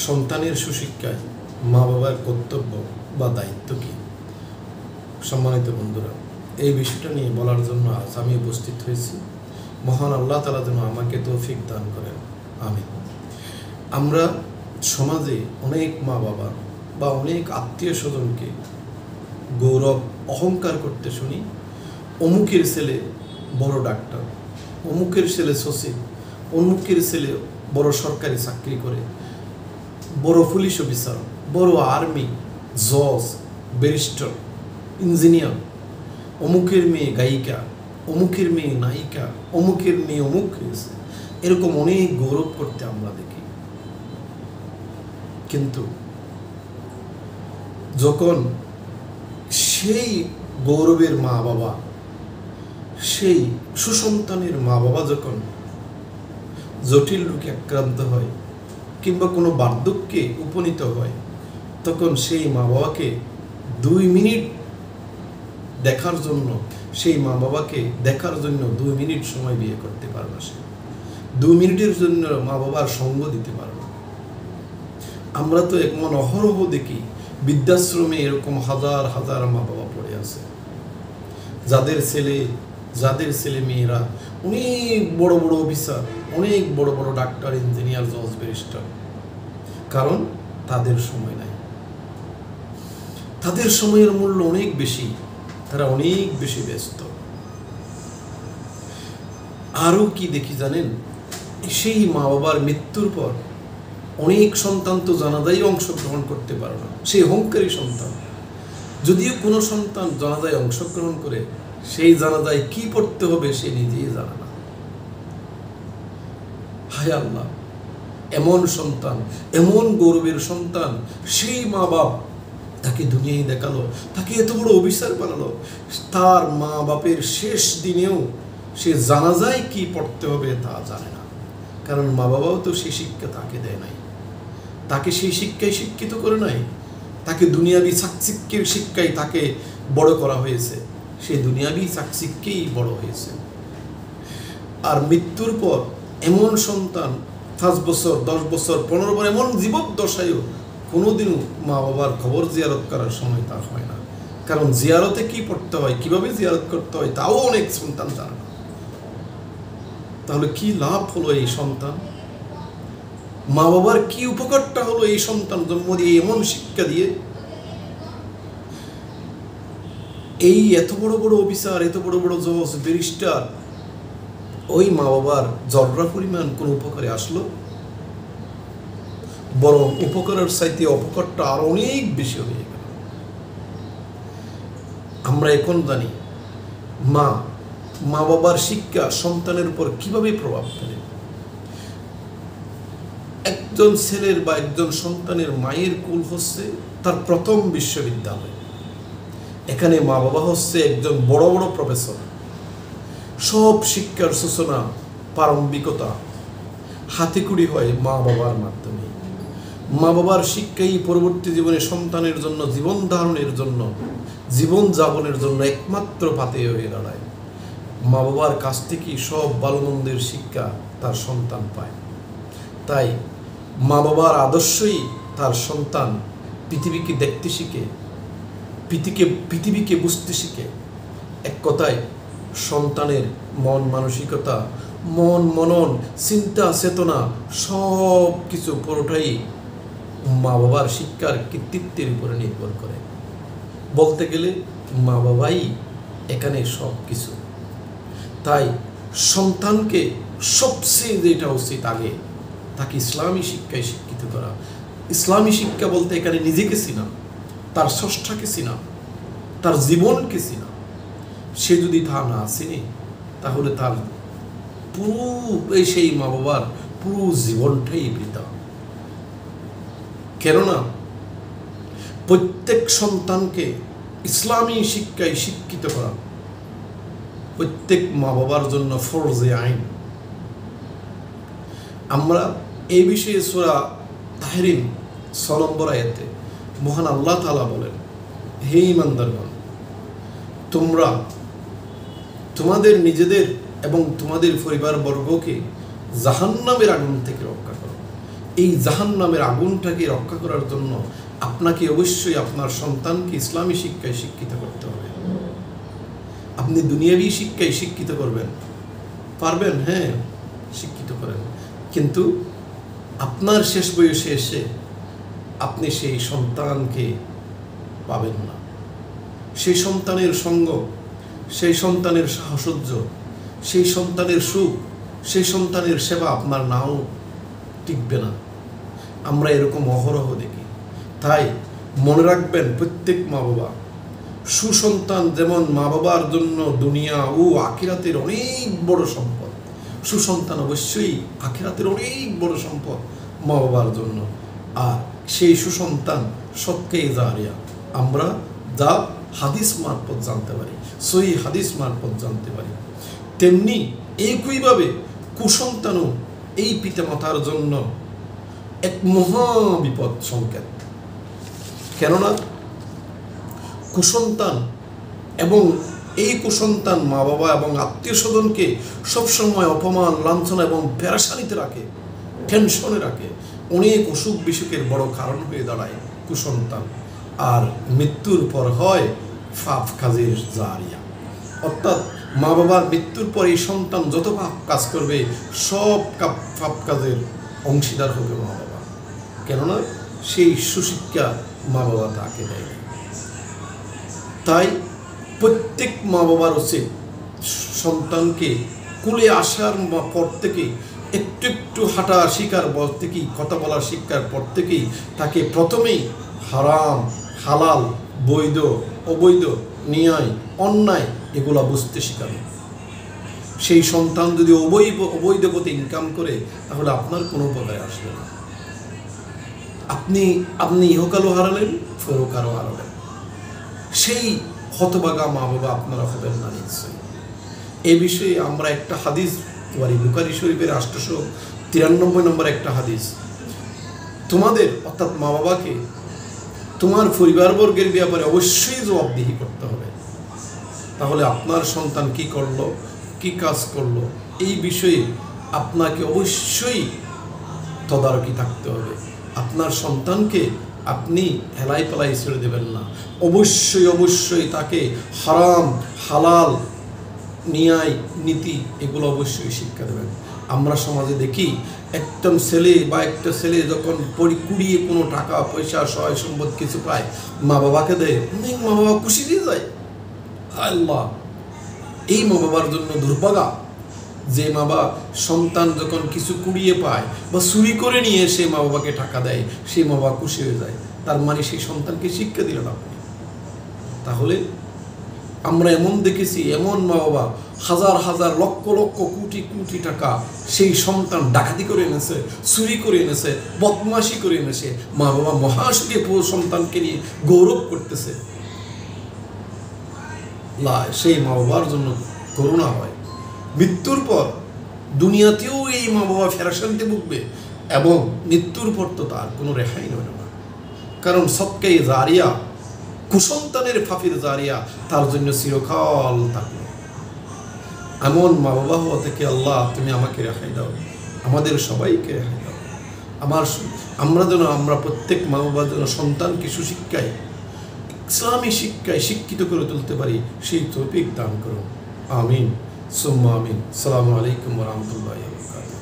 সন্তানের সুশিক্ষায় মা বাবার কর্তব্য বা দায়িত্ব কী? সম্মানিত বন্ধুরা, এই বিষয়টা নিয়ে বলার জন্য আজ আমি উপস্থিত হয়েছি। মহান আল্লাহ তাআলা যেন আমাকে তৌফিক দান করেন, আমিন। আমরা সমাজে অনেক মা বাবা বা অনেক আত্মীয় স্বজনকে গৌরব অহংকার করতে শুনি। অমুকের ছেলে বড় ডাক্তার, অমুকের ছেলে সচিব, অমুকের ছেলে বড় সরকারি চাকরি করে, বড় পুলিশ অফিসার, বড় আর্মি, জজ, ব্যারিস্টার, ইঞ্জিনিয়ার, অমুকের মেয়ে গায়িকা, অমুকের মেয়ে নায়িকা, অমুকের মেয়ে অমুক হয়েছে, এরকম অনেক গৌরব করতে আমরা দেখি। কিন্তু যখন সেই গৌরবের মা বাবা, সেই সুসন্তানের মা বাবা যখন জটিল রোগে আক্রান্ত হয় কিংবা কোনো বার্ধক্যে উপনীত হয়, তখন সেই মা বাবাকে 2 মিনিট দেখার জন্য, সেই মা বাবাকে দেখার জন্য 2 মিনিট সময় বিয়ে করতে পারে না। সে 2 মিনিটের জন্য মা বাবার সঙ্গ দিতে পারে না। আমরা তো এমন অহরহ দেখি, বৃদ্ধাশ্রমে এরকম হাজার হাজার মা বাবা পড়ে আছে, যাদের ছেলে মেয়েরা অনেক বড় বড় অফিসার, অনেক বড় বড় ডাক্তার, ইঞ্জিনিয়ার, জজ, ব্যারিস্টার। কারণ তাদের সময় নাই, তাদের সময়ের মূল্য অনেক বেশি, তারা অনেক বেশি ব্যস্ত। আরও কি দেখি জানেন? সেই মা বাবার মৃত্যুর পর অনেক সন্তান তো জানাজায় অংশগ্রহণ করতে পারে না। সেই অহংকারী সন্তান, যদিও কোনো সন্তান জানাজায় অংশগ্রহণ করে, সেই জানাজায় কি পড়তে হবে সে নিজেই জানে না। হায় আল্লাহ, এমন সন্তান, এমন গৌরবের সন্তান, সেই মা বাপ তাকে দুনিয়ায় দেখালো, তাকে এত বড় অফিসার বানালো, তার মা বাপের শেষ দিনেও সে জানাজায় কি পড়তে হবে তা জানে না। কারণ মা বাবাও তো সেই শিক্ষা তাকে দেয় নাই, তাকে সেই শিক্ষায় শিক্ষিত করে নাই, তাকে দুনিয়াবি চাকচিক্যের শিক্ষায় তাকে বড় করা হয়েছে, সেই দুনিয়াবি চাকচিক্যেই বড় হয়েছে। আর মৃত্যুর পর এমন সন্তান 5 বছর, 10 বছর, 15 বছর, এমন জীবদ্দশায়ও কোনোদিনও মা বাবার খবর জিয়ারত করার সময় তার হয় না। কারণ জিয়ারতে কি পড়তে হয়, কিভাবে জিয়ারত করতে হয় তাও অনেক সন্তান জানে না। তাহলে কি লাভ হলো এই সন্তান? মা বাবার কি উপকারটা হলো এই সন্তান জন্ম দিয়ে, এমন শিক্ষা দিয়ে? এই এত বড় বড় অফিসার, এত বড় বড় জজ, ব্যারিস্টার, ওই মা বাবার জররা পরিমাণ কোন উপকারে আসলো? বরং উপকারের চাইতে অপকারটা আরো অনেক বেশি হয়ে গেল। আমরা এখন জানি মা বাবার শিক্ষা সন্তানের উপর কিভাবে প্রভাব ফেলে। একজন ছেলের বা একজন সন্তানের মায়ের কুল হচ্ছে তার প্রথম বিশ্ববিদ্যালয়। এখানে মা বাবা হচ্ছে একজন বড় বড় প্রফেসর। সব শিক্ষার সূচনা, প্রারম্ভিকতা হাতেখড়ি হয় মা বাবার মাধ্যমে। মা বাবার শিক্ষাই পরবর্তী জীবনে সন্তানের জন্য, জীবন ধারণের জন্য, জীবন যাপনের জন্য একমাত্র পাথেয় হয়ে দাঁড়ায়। মা বাবার কাছ থেকেই সব ভালো মন্দের শিক্ষা তার সন্তান পায়। তাই মা বাবার আদর্শই তার সন্তান পৃথিবীকে দেখতে শিখে, পৃথিবীকে বুঝতে শিখে। এক কথায় সন্তানের মন মানসিকতা, মনন, চিন্তা চেতনা সব কিছু পুরোটাই মা বাবার শিক্ষার কৃতিত্বের উপরে নির্ভর করে। বলতে গেলে মা বাবাই এখানে সব কিছু। তাই সন্তানকে সবচেয়ে যেটা উচিত আগে, তাকে ইসলামী শিক্ষায় শিক্ষিত করা। ইসলামী শিক্ষা বলতে এখানে নিজেকে চিনা, তার স্রষ্টাকে চিনা, তার জীবনকে চিনা। সে যদি তা না চিনে, তাহলে তার পুরো সেই মা বাবার পুরো জীবনটাই বৃথা। কেননা প্রত্যেক সন্তানকে ইসলামী শিক্ষায় শিক্ষিত করা প্রত্যেক মা বাবার জন্য ফরজে আইন। আমরা এই বিষয়ে সূরা তাহরিম 6 নম্বর আয়াতে মহান আল্লাহ তাআলা বলেন, হে ঈমানদারগণ, তোমরা তোমাদের নিজেদের এবং তোমাদের পরিবারবর্গকে জাহান্নামের আগুন থেকে রক্ষা করো। এই জাহান্নামের আগুনটাকে রক্ষা করার জন্য আপনাকে অবশ্যই আপনার সন্তানকে ইসলামী শিক্ষায় শিক্ষিত করতে হবে। আপনি দুনিয়াবী শিক্ষায় শিক্ষিত করবেন, পারবেন, হ্যাঁ শিক্ষিত করেন, কিন্তু আপনার শেষ বয়সে এসে আপনি সেই সন্তানকে পাবেন না। সেই সন্তানের সঙ্গ, সেই সন্তানের সাহসর্য, সেই সন্তানের সুখ, সেই সন্তানের সেবা আপনার নাও টিকবে না। আমরা এরকম অহরহ দেখি। তাই মনে রাখবেন প্রত্যেক মা বাবা, সুসন্তান যেমন মা বাবার জন্য দুনিয়া ও আখিরাতের অনেক বড় সম্পদ, সুসন্তান অবশ্যই আখিরাতের অনেক বড় সম্পদ মা বাবার জন্য। আর সেই সুসন্তান সৎকায়ে জারিয়া আমরা যা হাদিস মারফত জানতে পারি, সহিহ হাদিস মারফত জানতে পারি, তেমনি একইভাবে কুসন্তানও এই পিতামাতার জন্য এক মহা বিপদ সংকেত। কেননা কুসন্তান এবং এই কুসন্তান মা বাবা এবং আত্মীয় স্বজনকে সবসময় অপমান, লাঞ্ছনা এবং পেরেশানিতে রাখে, টেনশনে রাখে। অনেক অসুখ বিসুখের বড় কারণ হয়ে দাঁড়ায় কুসন্তান। আর মৃত্যুর পর হয় পাপ কাজের জারিয়া, অর্থাৎ মা বাবার মৃত্যুর পর এই সন্তান যত পাপ কাজ করবে সব পাপ কাজের অংশীদার হবে মা বাবা। কেননা সেই সুশিক্ষা মা বাবা তাকে দেয়। তাই প্রত্যেক মা বাবার উচিত সন্তানকে কুলে আসার পর থেকেই, একটু একটু হাঁটা শিকার পর থেকেই, কথা বলা শিক্ষার পর থেকেই তাকে প্রথমেই হারাম, হালাল, বৈধ, অবৈধ, ন্যায়, অন্যায় এগুলা বুঝতে শেখানো। সেই সন্তান যদি অবৈধ পথে ইনকাম করে তাহলে আপনার কোনো উপকারে আসবে না। আপনি ইহকালও হারালেন, পরকালও হারালেন। সেই হতভাগা মা বাবা আপনারা হবেন না নিশ্চয়ই। এ বিষয়ে আমরা একটা হাদিস পারি, বুখারী শরীফের 893 নম্বর একটা হাদিস। তোমাদের অর্থাৎ মা বাবাকে তোমার পরিবারবর্গের ব্যাপারে অবশ্যই জবাবদিহি করতে হবে। তাহলে আপনার সন্তান কি করলো, কি কাজ করলো, এই বিষয়ে আপনাকে অবশ্যই তদারকি থাকতে হবে। আপনার সন্তানকে আপনি হেলাই পেলাই ছেড়ে দেবেন না। অবশ্যই অবশ্যই তাকে হারাম, হালাল, ন্যায়, নীতি এগুলো অবশ্যই শিক্ষা দেবেন। আমরা সমাজে দেখি একজন ছেলে বা একটা ছেলে যখন কুড়িয়ে কোনো টাকা পয়সা সহায় সম্পদ কিছু পায়, মা বাবাকে দেয়, অনেক মা বাবা খুশি দিয়ে যায়। আল্লাহ, এই মা বাবার জন্য দুর্ভাগা যে মা বাবা সন্তান যখন কিছু কুড়িয়ে পায় বা চুরি করে নিয়ে সে মা বাবাকে টাকা দেয়, সেই মা বাবা খুশি হয়ে যায়। তার মানে সেই সন্তানকে শিক্ষা দিলেন আপনি। তাহলে আমরা এমন দেখেছি, এমন মা বাবা হাজার হাজার লক্ষ লক্ষ কোটি কোটি টাকা সেই সন্তান ডাকাতি করে এনেছে, চুরি করে এনেছে, বদমাশি করে এনেছে। মা বাবা মহাসুখে সন্তানকে নিয়ে গৌরব করতেছে। সেই মা বাবার জন্য করুণা হয়। মৃত্যুর পর দুনিয়াতেও এই মা বাবা ফেরাশান্তি ভুগবে এবং মৃত্যুর পর তো তার কোনো রেহাই নেবে না। কারণ সৎকায়ে জারিয়া, কুসন্তানের ফাফির জারিয়া তার জন্য চিরকাল থাকবে। এমন মা বাবা হওয়া থেকে আল্লাহ তুমি আমাকে রেহাই দাও, আমাদের সবাইকে রেহাই দাও। আমরা প্রত্যেক মা বাবার জন্য সন্তানকে সুশিক্ষায়, ইসলামী শিক্ষায় শিক্ষিত করে তুলতে পারি, সেই তৌফিক দান করো। আমিন সুম্মা আমিন। আসসালামু আলাইকুম ওয়া রাহমাতুল্লাহি ওয়া বারাকাতুহু।